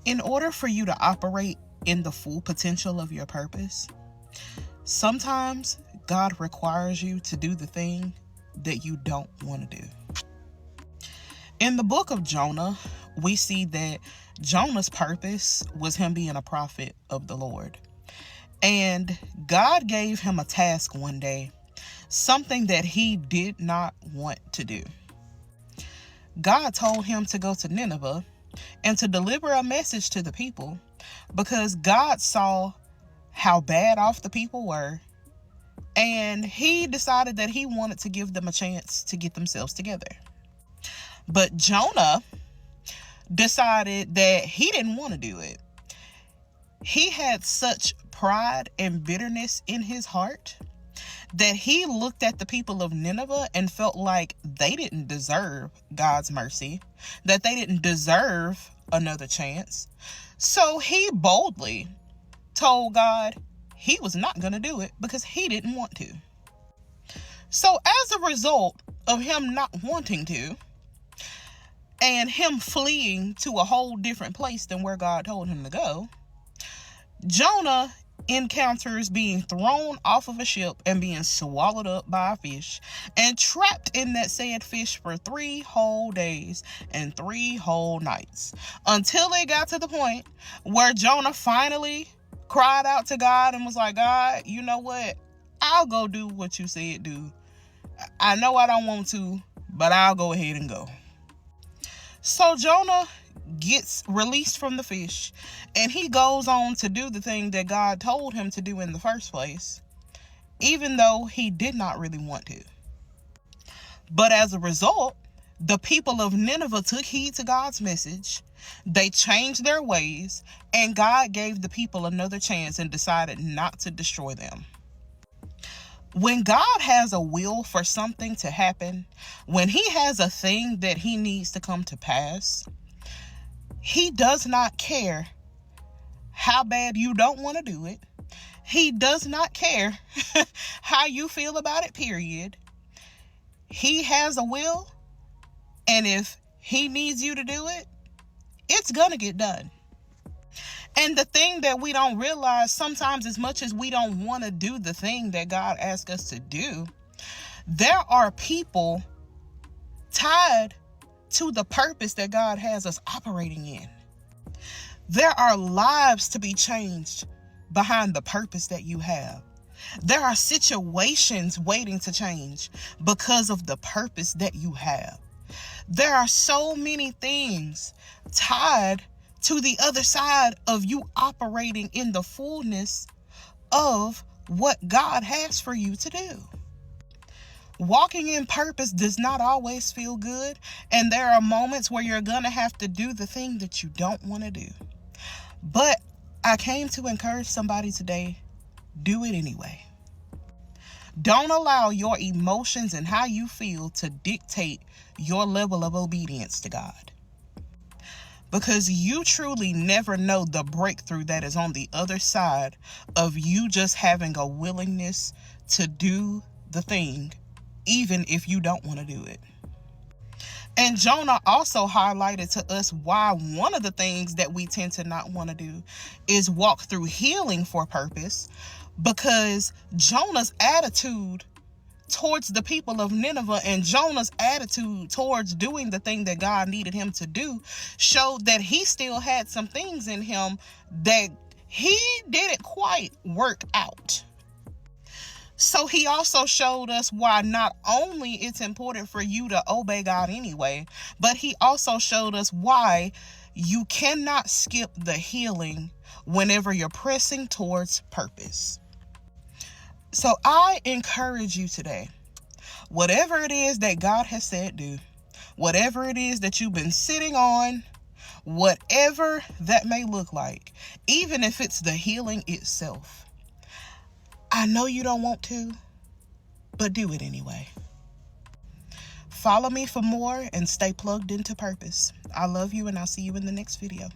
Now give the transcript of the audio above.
In order for you to operate in the full potential of your purpose, sometimes God requires you to do the thing that you don't want to do. In the book of Jonah, we see that Jonah's purpose was him being a prophet of the Lord. And God gave him a task one day, something that he did not want to do. God told him to go to Nineveh and to deliver a message to the people because God saw how bad off the people were, and he decided that he wanted to give them a chance to get themselves together. But Jonah decided that he didn't want to do it. He had such pride and bitterness in his heart that he looked at the people of Nineveh and felt like they didn't deserve God's mercy, that they didn't deserve another chance. So he boldly told God he was not going to do it because he didn't want to. So as a result of him not wanting to, and him fleeing to a whole different place than where God told him to go, Jonah encounters being thrown off of a ship and being swallowed up by a fish and trapped in that said fish for 3 whole days and 3 whole nights, until it got to the point where Jonah finally cried out to God and was like, God, you know what? I'll go do what you said do. I know I don't want to, but I'll go ahead and go. So Jonah gets released from the fish, and he goes on to do the thing that God told him to do in the first place, even though he did not really want to. But as a result, the people of Nineveh took heed to God's message. They changed their ways, and God gave the people another chance and decided not to destroy them. When God has a will for something to happen, when he has a thing that he needs to come to pass, he does not care how bad you don't want to do it. He does not care how you feel about it, period. He has a will, and if he needs you to do it, it's going to get done. And the thing that we don't realize sometimes, as much as we don't want to do the thing that God asks us to do, there are people tied to the purpose that God has us operating in. There are lives to be changed behind the purpose that you have. There are situations waiting to change because of the purpose that you have. There are so many things tied to the other side of you operating in the fullness of what God has for you to do. Walking in purpose does not always feel good, and there are moments where you're going to have to do the thing that you don't want to do. But I came to encourage somebody today, do it anyway. Don't allow your emotions and how you feel to dictate your level of obedience to God. Because you truly never know the breakthrough that is on the other side of you just having a willingness to do the thing, even if you don't want to do it. And Jonah also highlighted to us why one of the things that we tend to not want to do is walk through healing for purpose, because Jonah's attitude towards the people of Nineveh and Jonah's attitude towards doing the thing that God needed him to do showed that he still had some things in him that he didn't quite work out. So he also showed us why not only it's important for you to obey God anyway, but he also showed us why you cannot skip the healing whenever you're pressing towards purpose. So I encourage you today, whatever it is that God has said do, whatever it is that you've been sitting on, whatever that may look like, even if it's the healing itself, I know you don't want to, but do it anyway. Follow me for more and stay plugged into purpose. I love you, and I'll see you in the next video.